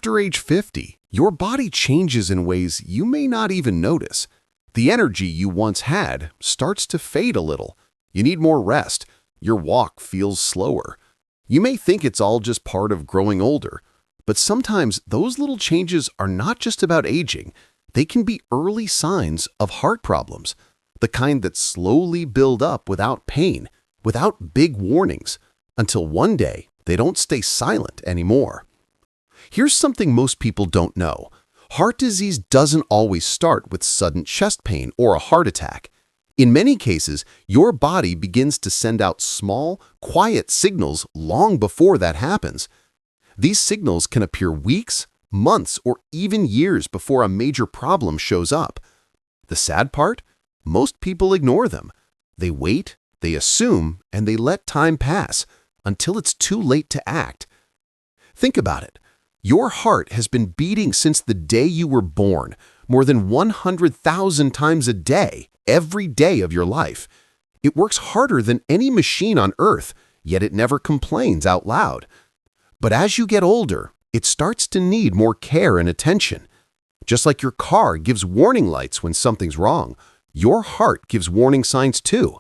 After age 50, your body changes in ways you may not even notice. The energy you once had starts to fade a little. You need more rest. Your walk feels slower. You may think it's all just part of growing older, but sometimes those little changes are not just about aging. They can be early signs of heart problems, the kind that slowly build up without pain, without big warnings, until one day they don't stay silent anymore. Here's something most people don't know. Heart disease doesn't always start with sudden chest pain or a heart attack. In many cases, your body begins to send out small, quiet signals long before that happens. These signals can appear weeks, months, or even years before a major problem shows up. The sad part? Most people ignore them. They wait, they assume, and they let time pass until it's too late to act. Think about it. Your heart has been beating since the day you were born, more than 100,000 times a day, every day of your life. It works harder than any machine on earth, yet it never complains out loud. But as you get older, it starts to need more care and attention. Just like your car gives warning lights when something's wrong, your heart gives warning signs too.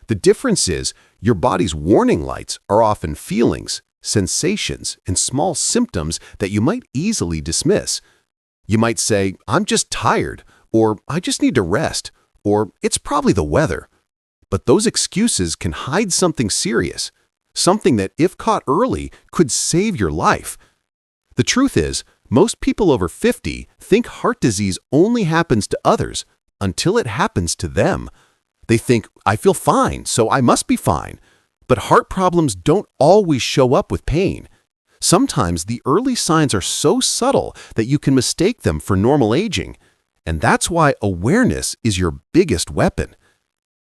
The difference is, your body's warning lights are often feelings, sensations, and small symptoms that you might easily dismiss. You might say, "I'm just tired," or "I just need to rest," or "It's probably the weather." But those excuses can hide something serious, something that, if caught early, could save your life. The truth is, most people over 50 think heart disease only happens to others until it happens to them. They think, "I feel fine, so I must be fine." But heart problems don't always show up with pain. Sometimes the early signs are so subtle that you can mistake them for normal aging. And that's why awareness is your biggest weapon.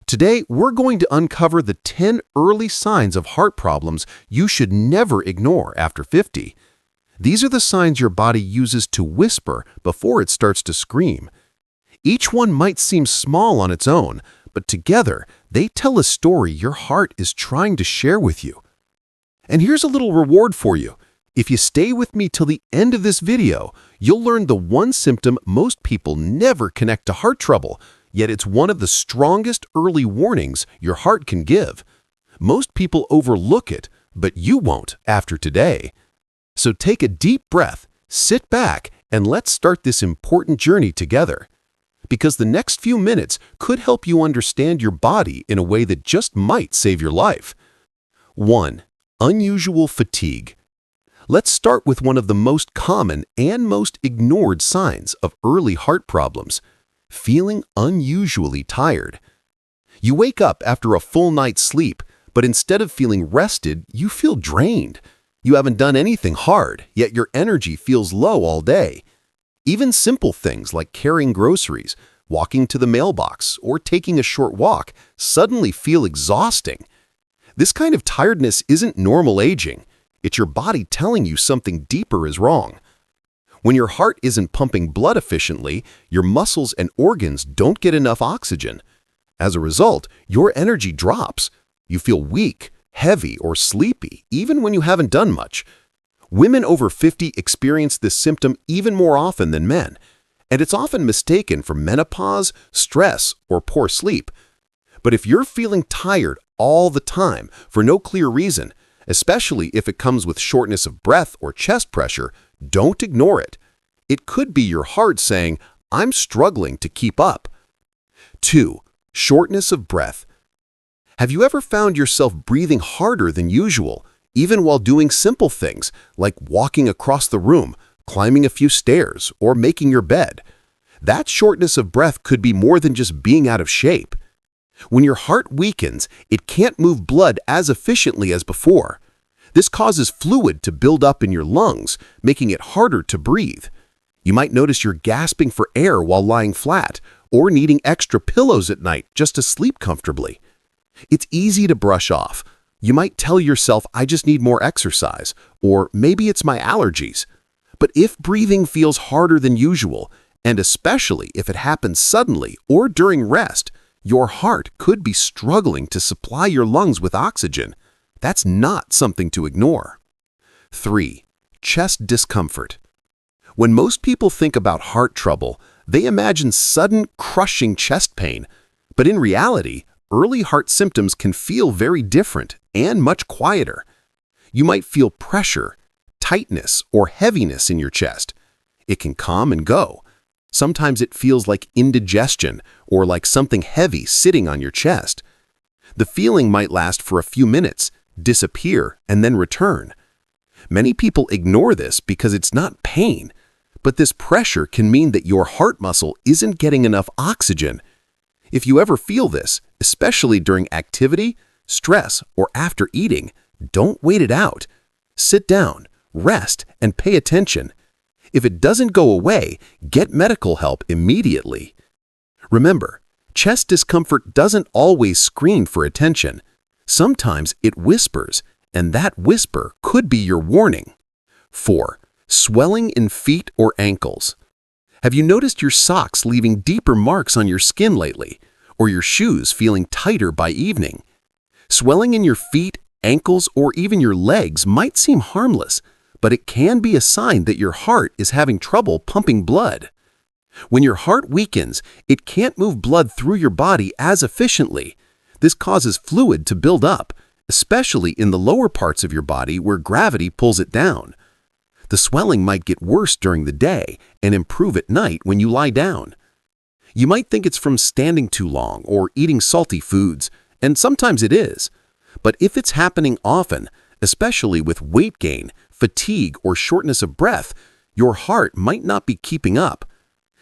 Today, we're going to uncover the 10 early signs of heart problems you should never ignore after 50. These are the signs your body uses to whisper before it starts to scream. Each one might seem small on its own, but together, they tell a story your heart is trying to share with you. And here's a little reward for you. If you stay with me till the end of this video, you'll learn the one symptom most people never connect to heart trouble, yet it's one of the strongest early warnings your heart can give. Most people overlook it, but you won't after today. So take a deep breath, sit back, and let's start this important journey together. Because the next few minutes could help you understand your body in a way that just might save your life. 1. Unusual fatigue. Let's start with one of the most common and most ignored signs of early heart problems: feeling unusually tired. You wake up after a full night's sleep, but instead of feeling rested, you feel drained. You haven't done anything hard, yet your energy feels low all day. Even simple things like carrying groceries, walking to the mailbox, or taking a short walk suddenly feel exhausting. This kind of tiredness isn't normal aging. It's your body telling you something deeper is wrong. When your heart isn't pumping blood efficiently, your muscles and organs don't get enough oxygen. As a result, your energy drops. You feel weak, heavy, or sleepy, even when you haven't done much. Women over 50 experience this symptom even more often than men, and it's often mistaken for menopause, stress, or poor sleep. But if you're feeling tired all the time for no clear reason, especially if it comes with shortness of breath or chest pressure, don't ignore it. It could be your heart saying, "I'm struggling to keep up." 2. Shortness of breath. Have you ever found yourself breathing harder than usual, even while doing simple things like walking across the room, climbing a few stairs, or making your bed? That shortness of breath could be more than just being out of shape. When your heart weakens, it can't move blood as efficiently as before. This causes fluid to build up in your lungs, making it harder to breathe. You might notice you're gasping for air while lying flat, or needing extra pillows at night just to sleep comfortably. It's easy to brush off. You might tell yourself, "I just need more exercise," or "maybe it's my allergies." But if breathing feels harder than usual, and especially if it happens suddenly or during rest, your heart could be struggling to supply your lungs with oxygen. That's not something to ignore. 3. Chest discomfort. When most people think about heart trouble, they imagine sudden, crushing chest pain. But in reality, early heart symptoms can feel very different and much quieter. You might feel pressure, tightness, or heaviness in your chest. It can come and go. Sometimes it feels like indigestion or like something heavy sitting on your chest. The feeling might last for a few minutes, disappear, and then return. Many people ignore this because it's not pain, but this pressure can mean that your heart muscle isn't getting enough oxygen. If you ever feel this, especially during activity, stress, or after eating, don't wait it out. Sit down, rest, and pay attention. If it doesn't go away, get medical help immediately. Remember, chest discomfort doesn't always scream for attention. Sometimes it whispers, and that whisper could be your warning. 4. Swelling in feet or ankles. Have you noticed your socks leaving deeper marks on your skin lately, or your shoes feeling tighter by evening? Swelling in your feet, ankles, or even your legs might seem harmless, but it can be a sign that your heart is having trouble pumping blood. When your heart weakens, it can't move blood through your body as efficiently. This causes fluid to build up, especially in the lower parts of your body where gravity pulls it down. The swelling might get worse during the day and improve at night when you lie down. You might think it's from standing too long or eating salty foods, and sometimes it is. But if it's happening often, especially with weight gain, fatigue, or shortness of breath, your heart might not be keeping up.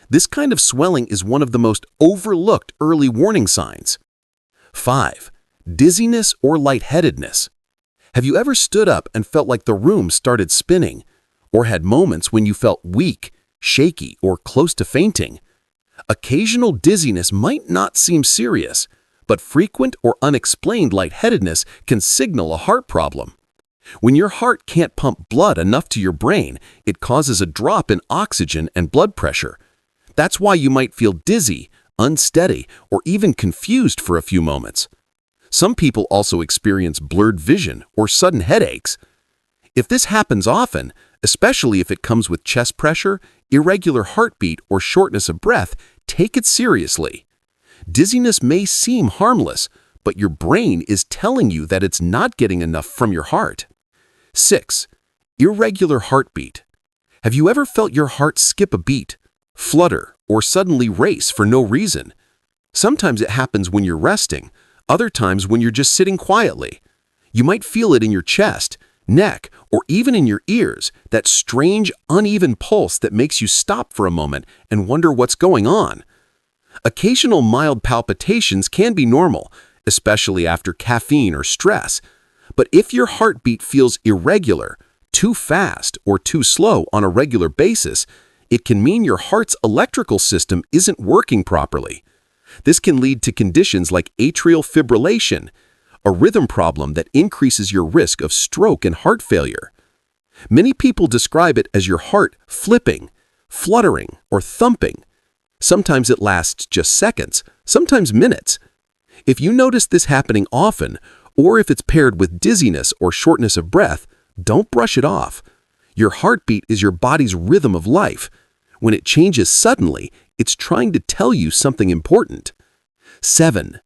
This kind of swelling is one of the most overlooked early warning signs. 5. Dizziness or lightheadedness. Have you ever stood up and felt like the room started spinning, or had moments when you felt weak, shaky, or close to fainting? Occasional dizziness might not seem serious, but frequent or unexplained lightheadedness can signal a heart problem. When your heart can't pump blood enough to your brain, it causes a drop in oxygen and blood pressure. That's why you might feel dizzy, unsteady, or even confused for a few moments. Some people also experience blurred vision or sudden headaches. If this happens often, especially if it comes with chest pressure, irregular heartbeat, or shortness of breath, take it seriously. Dizziness may seem harmless, but your brain is telling you that it's not getting enough from your heart. 6. Irregular heartbeat. Have you ever felt your heart skip a beat, flutter, or suddenly race for no reason? Sometimes it happens when you're resting, other times when you're just sitting quietly. You might feel it in your chest, neck, or even in your ears, that strange, uneven pulse that makes you stop for a moment and wonder what's going on. Occasional mild palpitations can be normal, especially after caffeine or stress. But if your heartbeat feels irregular, too fast, or too slow on a regular basis, it can mean your heart's electrical system isn't working properly. This can lead to conditions like atrial fibrillation, a rhythm problem that increases your risk of stroke and heart failure. Many people describe it as your heart flipping, fluttering, or thumping. Sometimes it lasts just seconds, sometimes minutes. If you notice this happening often, or if it's paired with dizziness or shortness of breath, don't brush it off. Your heartbeat is your body's rhythm of life. When it changes suddenly, it's trying to tell you something important. 7.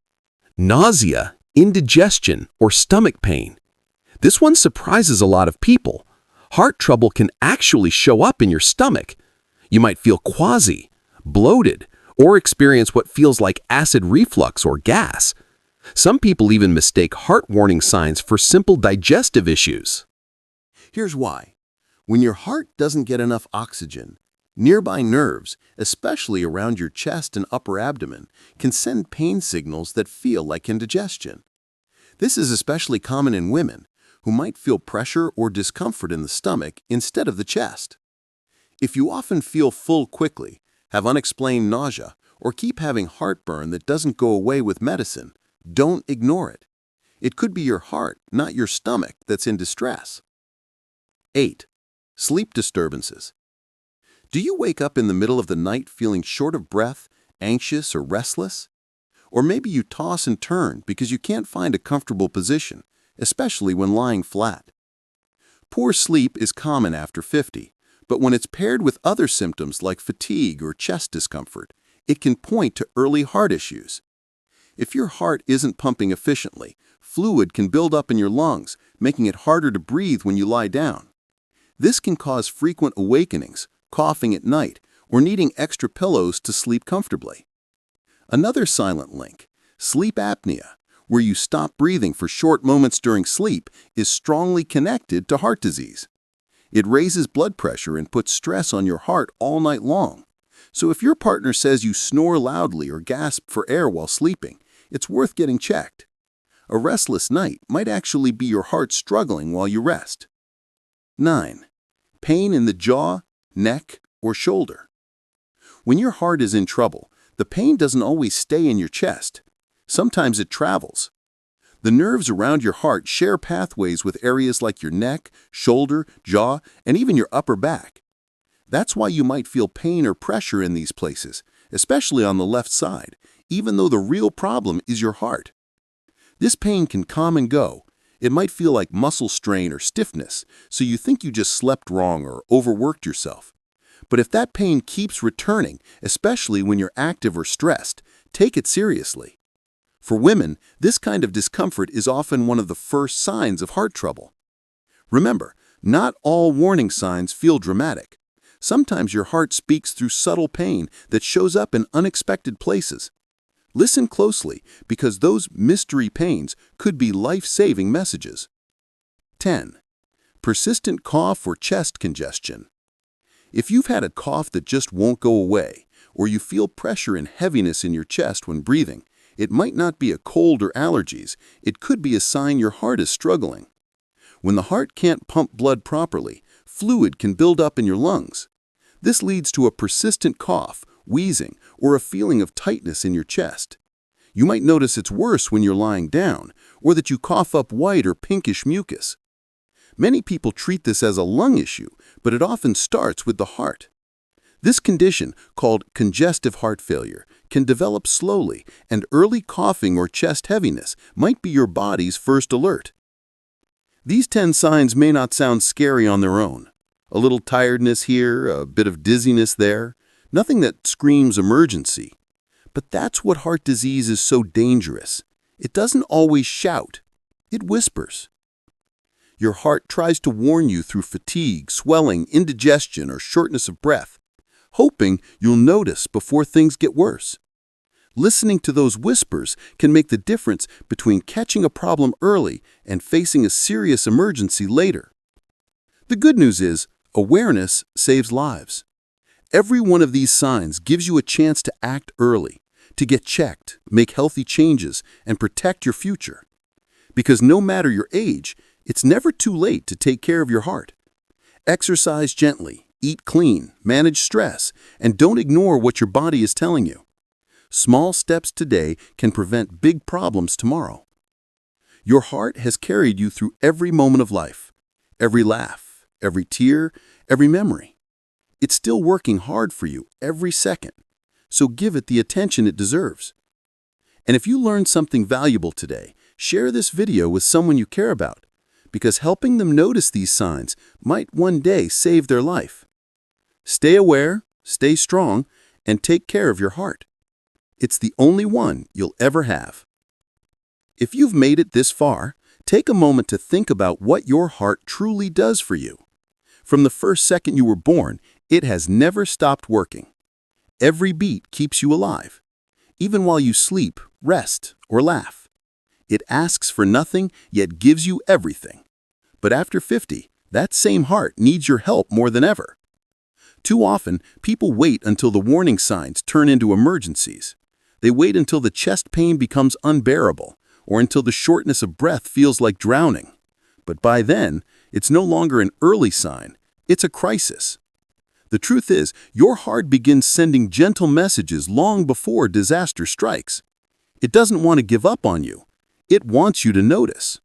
Nausea, indigestion, or stomach pain. This one surprises a lot of people. Heart trouble can actually show up in your stomach. You might feel queasy, bloated, or experience what feels like acid reflux or gas. Some people even mistake heart warning signs for simple digestive issues. Here's why. When your heart doesn't get enough oxygen, nearby nerves, especially around your chest and upper abdomen, can send pain signals that feel like indigestion. This is especially common in women, who might feel pressure or discomfort in the stomach instead of the chest. If you often feel full quickly, have unexplained nausea, or keep having heartburn that doesn't go away with medicine, don't ignore it. It could be your heart, not your stomach, that's in distress. 8. Sleep disturbances. Do you wake up in the middle of the night feeling short of breath, anxious, or restless? Or maybe you toss and turn because you can't find a comfortable position, especially when lying flat. Poor sleep is common after 50, But when it's paired with other symptoms like fatigue or chest discomfort, it can point to early heart issues. If your heart isn't pumping efficiently, fluid can build up in your lungs, making it harder to breathe when you lie down. This can cause frequent awakenings, coughing at night, or needing extra pillows to sleep comfortably. Another silent link, sleep apnea, where you stop breathing for short moments during sleep, is strongly connected to heart disease. It raises blood pressure and puts stress on your heart all night long. So if your partner says you snore loudly or gasp for air while sleeping, it's worth getting checked. A restless night might actually be your heart struggling while you rest. 9. Pain in the jaw, neck, or shoulder. When your heart is in trouble, the pain doesn't always stay in your chest. Sometimes it travels. The nerves around your heart share pathways with areas like your neck, shoulder, jaw, and even your upper back. That's why you might feel pain or pressure in these places, especially on the left side, even though the real problem is your heart. This pain can come and go. It might feel like muscle strain or stiffness, so you think you just slept wrong or overworked yourself. But if that pain keeps returning, especially when you're active or stressed, take it seriously. For women, this kind of discomfort is often one of the first signs of heart trouble. Remember, not all warning signs feel dramatic. Sometimes your heart speaks through subtle pain that shows up in unexpected places. Listen closely, because those mystery pains could be life-saving messages. 10. Persistent cough or chest congestion. If you've had a cough that just won't go away, or you feel pressure and heaviness in your chest when breathing, it might not be a cold or allergies. It could be a sign your heart is struggling. When the heart can't pump blood properly, fluid can build up in your lungs. This leads to a persistent cough, wheezing, or a feeling of tightness in your chest. You might notice it's worse when you're lying down, or that you cough up white or pinkish mucus. Many people treat this as a lung issue, but it often starts with the heart. This condition, called congestive heart failure, can develop slowly, and early coughing or chest heaviness might be your body's first alert. These 10 signs may not sound scary on their own. A little tiredness here, a bit of dizziness there, nothing that screams emergency. But that's what heart disease is so dangerous. It doesn't always shout. It whispers. Your heart tries to warn you through fatigue, swelling, indigestion, or shortness of breath, hoping you'll notice before things get worse. Listening to those whispers can make the difference between catching a problem early and facing a serious emergency later. The good news is, awareness saves lives. Every one of these signs gives you a chance to act early, to get checked, make healthy changes, and protect your future. Because no matter your age, it's never too late to take care of your heart. Exercise gently, eat clean, manage stress, and don't ignore what your body is telling you. Small steps today can prevent big problems tomorrow. Your heart has carried you through every moment of life, every laugh, every tear, every memory. It's still working hard for you every second, so give it the attention it deserves. And if you learned something valuable today, share this video with someone you care about, because helping them notice these signs might one day save their life. Stay aware, stay strong, and take care of your heart. It's the only one you'll ever have. If you've made it this far, take a moment to think about what your heart truly does for you. From the first second you were born, it has never stopped working. Every beat keeps you alive, even while you sleep, rest, or laugh. It asks for nothing, yet gives you everything. But after 50, that same heart needs your help more than ever. Too often, people wait until the warning signs turn into emergencies. They wait until the chest pain becomes unbearable, or until the shortness of breath feels like drowning. But by then, it's no longer an early sign, it's a crisis. The truth is, your heart begins sending gentle messages long before disaster strikes. It doesn't want to give up on you. It wants you to notice.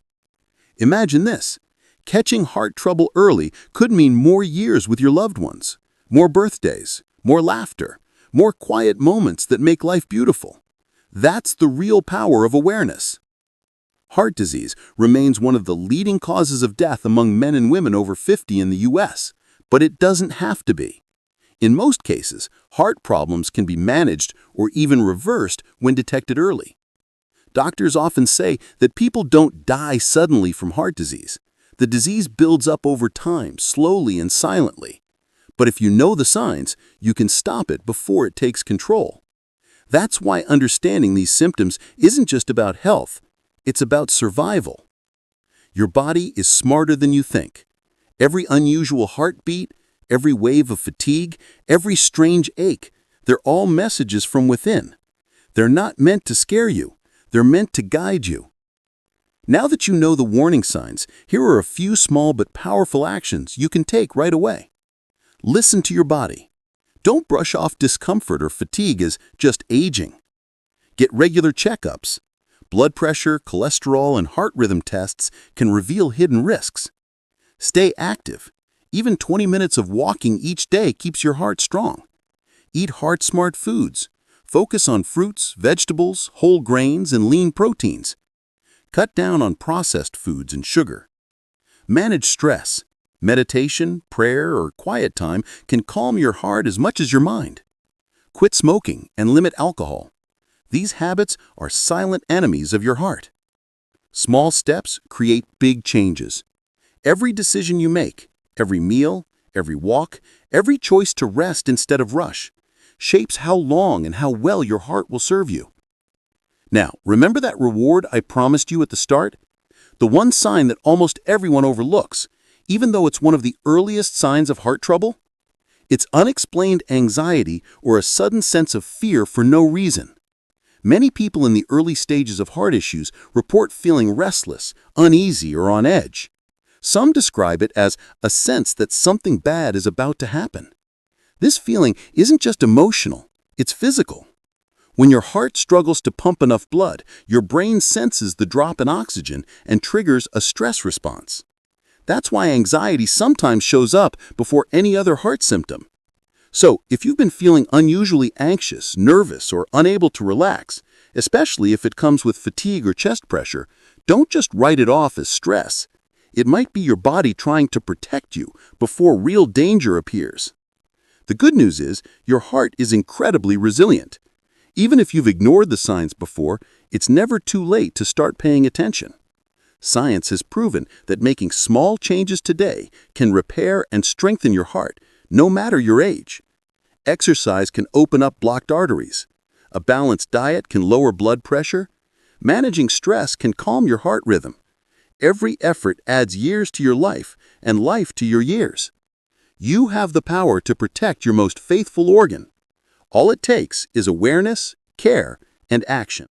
Imagine this. Catching heart trouble early could mean more years with your loved ones, more birthdays, more laughter, more quiet moments that make life beautiful. That's the real power of awareness. Heart disease remains one of the leading causes of death among men and women over 50 in the U.S., but it doesn't have to be. In most cases, heart problems can be managed or even reversed when detected early. Doctors often say that people don't die suddenly from heart disease. The disease builds up over time, slowly and silently. But if you know the signs, you can stop it before it takes control. That's why understanding these symptoms isn't just about health, it's about survival. Your body is smarter than you think. Every unusual heartbeat, every wave of fatigue, every strange ache, they're all messages from within. They're not meant to scare you. They're meant to guide you. Now that you know the warning signs, here are a few small but powerful actions you can take right away. Listen to your body. Don't brush off discomfort or fatigue as just aging. Get regular checkups. Blood pressure, cholesterol, and heart rhythm tests can reveal hidden risks. Stay active. Even 20 minutes of walking each day keeps your heart strong. Eat heart-smart foods. Focus on fruits, vegetables, whole grains, and lean proteins. Cut down on processed foods and sugar. Manage stress. Meditation, prayer, or quiet time can calm your heart as much as your mind. Quit smoking and limit alcohol. These habits are silent enemies of your heart. Small steps create big changes. Every decision you make, every meal, every walk, every choice to rest instead of rush, shapes how long and how well your heart will serve you. Now, remember that reward I promised you at the start? The one sign that almost everyone overlooks, even though it's one of the earliest signs of heart trouble? It's unexplained anxiety or a sudden sense of fear for no reason. Many people in the early stages of heart issues report feeling restless, uneasy, or on edge. Some describe it as a sense that something bad is about to happen. This feeling isn't just emotional, it's physical. When your heart struggles to pump enough blood, your brain senses the drop in oxygen and triggers a stress response. That's why anxiety sometimes shows up before any other heart symptom. So, if you've been feeling unusually anxious, nervous, or unable to relax, especially if it comes with fatigue or chest pressure, don't just write it off as stress. It might be your body trying to protect you before real danger appears. The good news is, your heart is incredibly resilient. Even if you've ignored the signs before, it's never too late to start paying attention. Science has proven that making small changes today can repair and strengthen your heart, no matter your age. Exercise can open up blocked arteries. A balanced diet can lower blood pressure. Managing stress can calm your heart rhythm. Every effort adds years to your life and life to your years. You have the power to protect your most faithful organ. All it takes is awareness, care, and action.